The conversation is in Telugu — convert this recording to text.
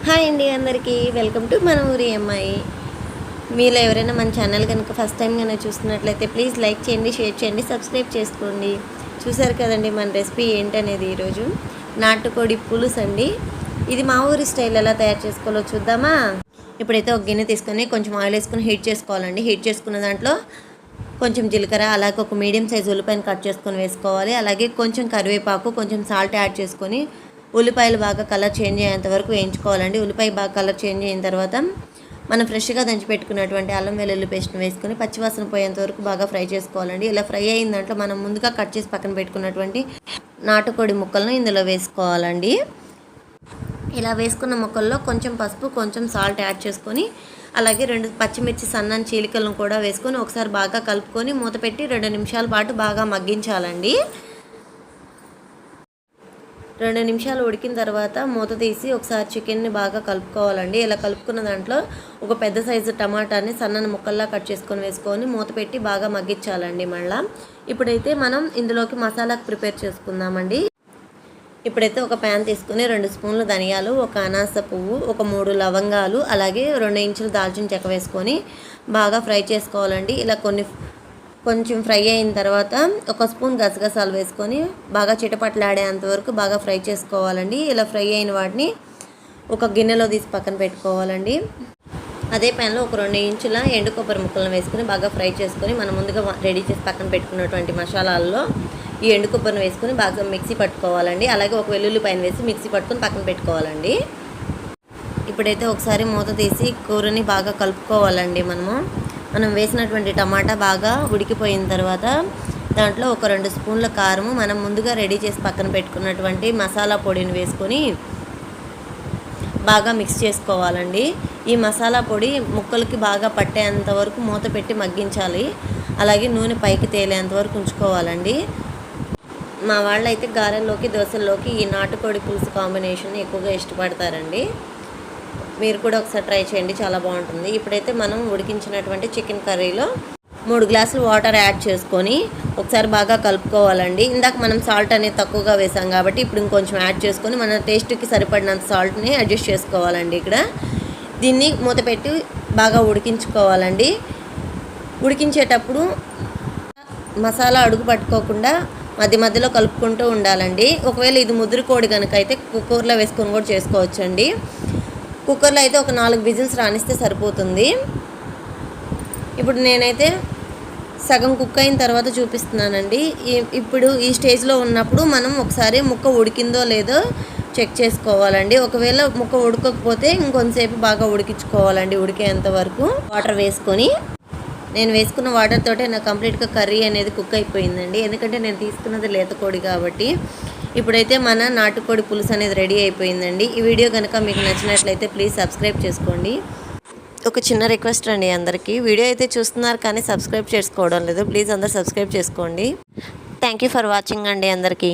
హాయ్ అండి అందరికీ వెల్కమ్ టు మన ఊరి అమ్మాయి. మీలో ఎవరైనా మన ఛానల్ కనుక ఫస్ట్ టైం కనుక చూస్తున్నట్లయితే ప్లీజ్ లైక్ చేయండి, షేర్ చేయండి, సబ్స్క్రైబ్ చేసుకోండి. చూసారు కదండి మన రెసిపీ ఏంటనేది. ఈరోజు నాటుకోడి పులుసు అండి. ఇది మా ఊరి స్టైల్ ఎలా తయారు చేసుకోవాలో చూద్దామా. ఇప్పుడైతే ఒక గిన్నె తీసుకొని కొంచెం ఆయిల్ వేసుకొని హీట్ చేసుకోవాలండి. హీట్ చేసుకున్న దాంట్లో కొంచెం జీలకర్ర, అలాగే ఒక మీడియం సైజు ఉల్లిపాయను కట్ చేసుకొని వేసుకోవాలి. అలాగే కొంచెం కరివేపాకు, కొంచెం సాల్ట్ యాడ్ చేసుకొని ఉల్లిపాయలు బాగా కలర్ చేంజ్ అయ్యేంత వరకు వేయించుకోవాలండి. ఉల్లిపాయ బాగా కలర్ చేంజ్ అయిన తర్వాత మనం ఫ్రెష్గా దంచి పెట్టుకున్నటువంటి అల్లం వెల్లుల్లి పేస్ట్ని వేసుకొని పచ్చివాసన పోయేంత వరకు బాగా ఫ్రై చేసుకోవాలండి. ఇలా ఫ్రై అయిన దాంట్లో మనం ముందుగా కట్ చేసి పక్కన పెట్టుకున్నటువంటి నాటుకోడి ముక్కలను ఇందులో వేసుకోవాలండి. ఇలా వేసుకున్న ముక్కల్లో కొంచెం పసుపు, కొంచెం సాల్ట్ యాడ్ చేసుకొని అలాగే 2 పచ్చిమిర్చి సన్నని చీలికలను కూడా వేసుకొని ఒకసారి బాగా కలుపుకొని మూత పెట్టి 2 నిమిషాల పాటు బాగా మగ్గించాలండి. 2 నిమిషాలు ఉడికిన తర్వాత మూత తీసి ఒకసారి చికెన్ని బాగా కలుపుకోవాలండి. ఇలా కలుపుకున్న దాంట్లో ఒక పెద్ద సైజు టమాటాని సన్నని ముక్కల్లా కట్ చేసుకొని వేసుకొని మూత పెట్టి బాగా మగ్గించాలండి. మళ్ళీ ఇప్పుడైతే మనం ఇందులోకి మసాలాకు ప్రిపేర్ చేసుకుందామండి. ఇప్పుడైతే ఒక ప్యాన్ తీసుకుని 2 స్పూన్లు ధనియాలు, ఒక అనాస పువ్వు, ఒక 3 లవంగాలు, అలాగే 2 ఇంచులు దాల్చిన చెక్క వేసుకొని బాగా ఫ్రై చేసుకోవాలండి. ఇలా కొంచెం ఫ్రై అయిన తర్వాత ఒక స్పూన్ గసగసాలు వేసుకొని బాగా చిటపట్లాడేంత వరకు బాగా ఫ్రై చేసుకోవాలండి. ఇలా ఫ్రై అయిన వాటిని ఒక గిన్నెలో తీసి పక్కన పెట్టుకోవాలండి. అదే ప్యాన్లో ఒక 2 ఇంచుల ఎండు కొబ్బరి ముక్కలను వేసుకొని బాగా ఫ్రై చేసుకొని మనం ముందుగా రెడీ చేసి పక్కన పెట్టుకున్నటువంటి మసాలాల్లో ఈ ఎండు కొబ్బరిని వేసుకొని బాగా మిక్సీ పట్టుకోవాలండి. అలాగే ఒక వెల్లుల్లిపాయను వేసి మిక్సీ పట్టుకొని పక్కన పెట్టుకోవాలండి. ఇప్పుడైతే ఒకసారి మూత తీసి కూరని బాగా కలుపుకోవాలండి. మనం వేసినటువంటి టమాటా బాగా ఉడికిపోయిన తర్వాత దాంట్లో ఒక 2 స్పూన్ల కారము, మనం ముందుగా రెడీ చేసి పక్కన పెట్టుకున్నటువంటి మసాలా పొడిని వేసుకొని బాగా మిక్స్ చేసుకోవాలండి. ఈ మసాలా పొడి ముక్కలకి బాగా పట్టేంత వరకు మూత పెట్టి మగ్గించాలి. అలాగే నూనె పైకి తేలేంత వరకు ఉంచుకోవాలండి. మా వాళ్ళు అయితే గారెల్లోకి, దోశల్లోకి ఈ నాటుకోడి పులుసు కాంబినేషన్ ఎక్కువగా ఇష్టపడతారండి. మీరు కూడా ఒకసారి ట్రై చేయండి, చాలా బాగుంటుంది. ఇప్పుడైతే మనం ఉడికించినటువంటి చికెన్ కర్రీలో 3 గ్లాసులు వాటర్ యాడ్ చేసుకొని ఒకసారి బాగా కలుపుకోవాలండి. ఇందాక మనం సాల్ట్ అనేది తక్కువగా వేసాం కాబట్టి ఇప్పుడు ఇంకొంచెం యాడ్ చేసుకొని మన టేస్ట్కి సరిపడినంత సాల్ట్ని అడ్జస్ట్ చేసుకోవాలండి. ఇక్కడ దీన్ని మూత పెట్టి బాగా ఉడికించుకోవాలండి. ఉడికించేటప్పుడు మసాలా అడుగు పట్టుకోకుండా మధ్య మధ్యలో కలుపుకుంటూ ఉండాలండి. ఒకవేళ ఇది ముద్రకోడి కనుక అయితే కుక్కర్లో వేసుకొని కూడా చేసుకోవచ్చండి. కుక్కర్లో అయితే ఒక 4 విజిల్స్ రానిస్తే సరిపోతుంది. ఇప్పుడు నేనైతే సగం కుక్ అయిన తర్వాత చూపిస్తున్నానండి. ఇప్పుడు ఈ స్టేజ్లో ఉన్నప్పుడు మనం ఒకసారి ముక్క ఉడికిందో లేదో చెక్ చేసుకోవాలండి. ఒకవేళ ముక్క ఉడకకపోతే ఇంకొంతసేపు బాగా ఉడికించుకోవాలండి. ఉడికేంత వరకు వాటర్ వేసుకొని, నేను వేసుకున్న వాటర్ తోటే నాకు కంప్లీట్గా కర్రీ అనేది కుక్ అయిపోయిందండి. ఎందుకంటే నేను తీసుకున్నది లేత కోడి కాబట్టి. ఇప్పుడైతే మన నాటుకోడి పులుసు అనేది రెడీ అయిపోయిందండి. ఈ వీడియో కనుక మీకు నచ్చినట్లయితే ప్లీజ్ సబ్స్క్రైబ్ చేసుకోండి. ఒక చిన్న రిక్వెస్ట్ అండి అందరికీ, వీడియో అయితే చూస్తున్నారు కానీ సబ్స్క్రైబ్ చేసుకోవడం లేదు. ప్లీజ్ అందరు సబ్స్క్రైబ్ చేసుకోండి. థ్యాంక్ యూ ఫర్ వాచింగ్ అండి అందరికీ.